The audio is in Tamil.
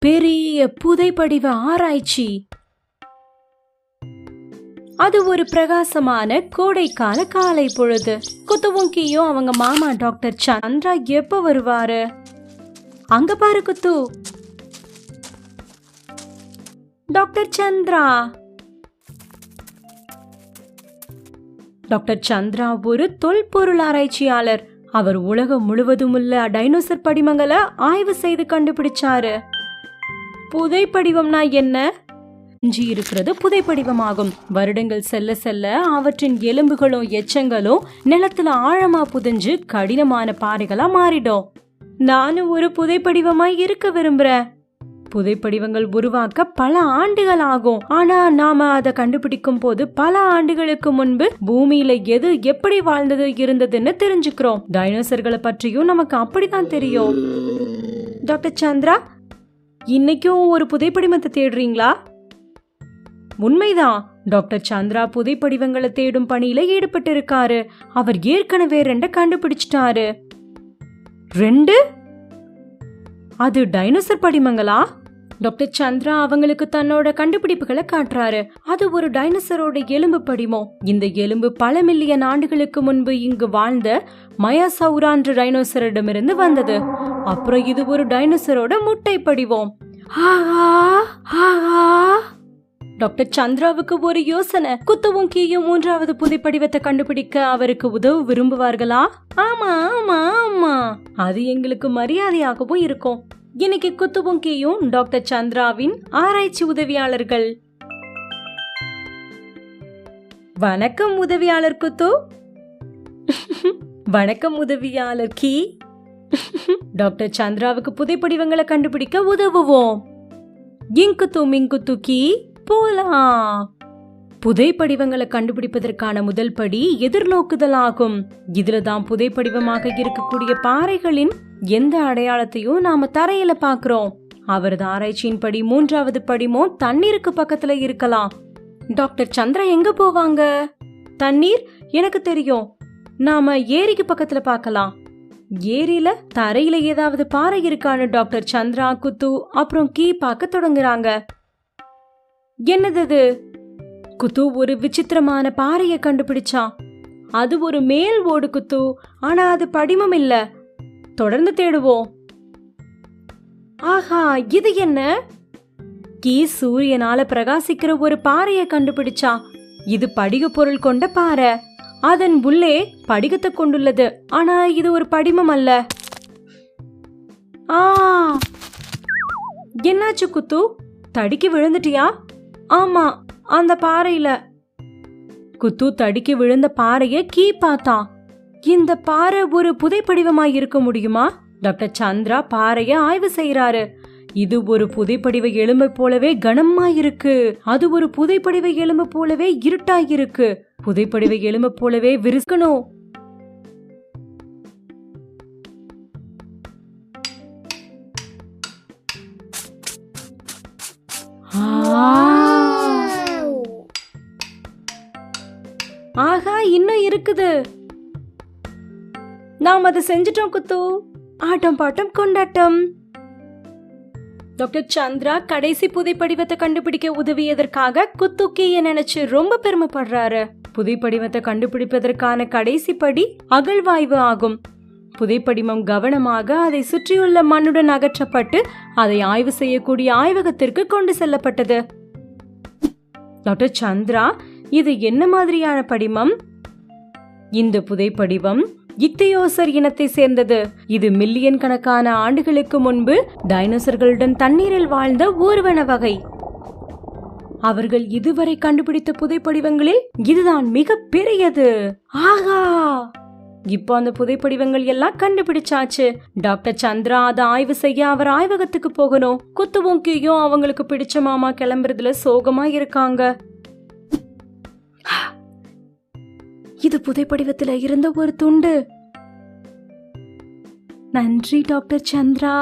பெரிய புதைப்படிவ ஆராய்ச்சி. அது ஒரு பிரகாசமான கோடைக்கால காலை பொழுது. குத்துவும் கீயும் அவங்க மாமா டாக்டர் சந்திரா எப்ப வருவாரு? அங்க பாரு குத்து, டாக்டர் சந்திரா. டாக்டர் சந்திரா ஒரு தொல்பொருள் ஆராய்ச்சியாளர். அவர் உலகம் முழுவதும் உள்ள டைனோசர் படிமங்களை ஆய்வு செய்து கண்டுபிடிச்சாரு. புதைப்படிவம்னா என்ன? இருக்கிறது புதைப்படிவமாகும். வருடங்கள் செல்ல செல்ல அவற்றின் எலும்புகளும் எச்சங்களும் நிலத்துல ஆழமா புதைஞ்சு கடினமான பாறைகளா மாறிடும். நானும் ஒரு புதைப்படிவமாய் இருக்க விரும்புறேன். புதைப்படிவங்கள் உருவாக்க பல ஆண்டுகள் ஆகும். ஆனா நாம அதை கண்டுபிடிக்கும் போது பல ஆண்டுகளுக்கு முன்பு பூமியில எது எப்படி வாழ்ந்தது இருந்ததுன்னு தெரிஞ்சுக்கிறோம். டைனோசர்களை பற்றியும் நமக்கு அப்படிதான் தெரியும். டாக்டர் சந்திரா, இன்னைக்கும் ஒரு புதைப்படிவத்தை தேடுறீங்களா? உண்மைதான். டாக்டர் சந்திரா புதைப்படிவங்களை தேடும் பணியில ஈடுபட்டு இருக்காரு. அவர் ஏற்கனவே 2 கண்டுபிடிச்சிட்டாரு. 2? அது டைனோசர் படிமங்களா? டாக்டர் சந்திரா அவங்களுக்கு தன்னோட கண்டுபிடிப்புகளை காட்டுறாரு. அது ஒரு டைனோசரோட எலும்பு படிமம். இந்த எலும்பு பல மில்லியன் ஆண்டுகளுக்கு முன்பு இங்கு வாழ்ந்த மயாசௌரான்ற டைனோசரிடமிருந்து வந்தது. அப்புறம் இது ஒரு டைனோசரோட முட்டை படிவம். டாக்டர் சந்திராவுக்கு ஒரு யோசனை. குத்துவும் கீயும் 3வது புதைப்படிவத்தை கண்டுபிடிக்க அவருக்கு உதவ விரும்புவார்களா? ஆமா ஆமா ஆமா, அது எங்களுக்கு மரியாதையாகவும் இருக்கும். இன்னைக்கு குத்துவும் கீயும் டாக்டர் சந்திராவின் ஆராய்ச்சி உதவியாளர்கள். வணக்கம் உதவியாளர் குத்து. வணக்கம் உதவியாளர் கீ. டாக்டர் சந்திராவுக்கு புதைப்படிவங்களை கண்டுபிடிக்க உதவுவோம். இங்குத்து மிங்குத்து கீ, போலாம். புதைப்படிவங்களை கண்டுபிடிப்பதற்கான முதல் படி எதிர்நோக்குதல் ஆகும். இதுலதான் புதைப்படிவமாக இருக்கக்கூடிய பாறைகளின் எந்த அடையாளத்தையும் நாம தரையில பாக்குறோம். அவரது ஆராய்ச்சியின் படி 3வது படிமம் தண்ணீருக்கு பக்கத்துல இருக்கலாம். டாக்டர் சந்திரா எங்க போவாங்க? தண்ணீர் எனக்கு தெரியும். நாம ஏரிக்கு பக்கத்துல பார்க்கலாம். ஏரியில தரையில ஏதாவது பாறை இருக்கான்னு டாக்டர் சந்திரா, குத்து அப்புறம் கீ பார்க்க தொடங்குறாங்க. என்னது? குத்து ஒரு விசித்திரமான பாறைய கண்டுபிடிச்சான். அது ஒரு மேல் ஓடு குத்து, ஆனா அது படிமம் இல்ல. தொடர்ந்து தேடுவோம். ஆஹா, இது என்ன? கீ சூரியனால பிரகாசிக்கிற ஒரு பாறைய கண்டுபிடிச்சா. இது படிக பொருள் கொண்ட பாறை. அதன் உள்ளே படிகத்தை கொண்டுள்ளது. ஆனா இது ஒரு படிமம் அல்ல. என்னாச்சு குத்து? தடிக்கு விழுந்துட்டியா? ஆமா, அந்த பாறையில. குத்து தடிக்கு விழுந்த பாறைய கீ பார்த்தான். இந்த பாறை ஒரு புதைப்படிவமாய் இருக்க முடியுமா? டாக்டர் சந்திரா பாறைய ஆய்வு செய்யறாரு. இது ஒரு புதைப்படிவ எலும்பை போலவே கனமாயிருக்கு. அது ஒரு புதைப்படிவ எலும்பு போலவே இருட்டாயிருக்கு. புதைப்படிவ எலும்பு போலவே விரிக்கணும். ஆஹா, இன்னும் இருக்குது. நாம் அதை செஞ்சிட்டோம் குத்து. ஆட்டம் பாட்டம் கொண்டாட்டம். டாக்டர் சந்திரா கடைசி புதைப்படிவத்தை கண்டுபிடிக்க உதவியதற்காக குத்துக்கிய நினைச்சு ரொம்ப பெருமைப்படுறாரு. புதைப்படிவத்தை கண்டுபிடிப்பதற்கான கடைசி படி அகழ்வாய்வு ஆகும். புதைப்படிமம் கவனமாக அதை சுற்றியுள்ள மண்ணுடன் அகற்றப்பட்டு அதை ஆய்வு செய்யக்கூடிய ஆய்வகத்திற்கு கொண்டு செல்லப்பட்டது. டாக்டர் சந்திரா, இது என்ன மாதிரியான படிமம்? இந்த புதைப்படிவம் இக்தியோசர் இனத்தை சேர்ந்தது. இது மில்லியன் கணக்கான ஆண்டுகளுக்கு முன்பு டைனோசர்களுடன் தண்ணீரில் வாழ்ந்த ஊர்வன வகை. அவர்கள் இதுவரை கண்டுபிடித்த புதைப்படிவங்களில் இதுதான் மிக பெரியது. ஆகா, இப்போ அந்த புதைப்படிவங்கள் எல்லாம் கண்டுபிடிச்சாச்சு. டாக்டர் சந்திரா அதை ஆய்வு செய்ய அவர் ஆய்வகத்துக்கு போகணும். குத்துவும் கீயும் அவங்களுக்கு பிடிச்ச மாமா கிளம்புறதுல சோகமா இருக்காங்க. இது புதைப்படிவத்துல இருந்த ஒரு துண்டு. நன்றி டாக்டர் சந்திரா.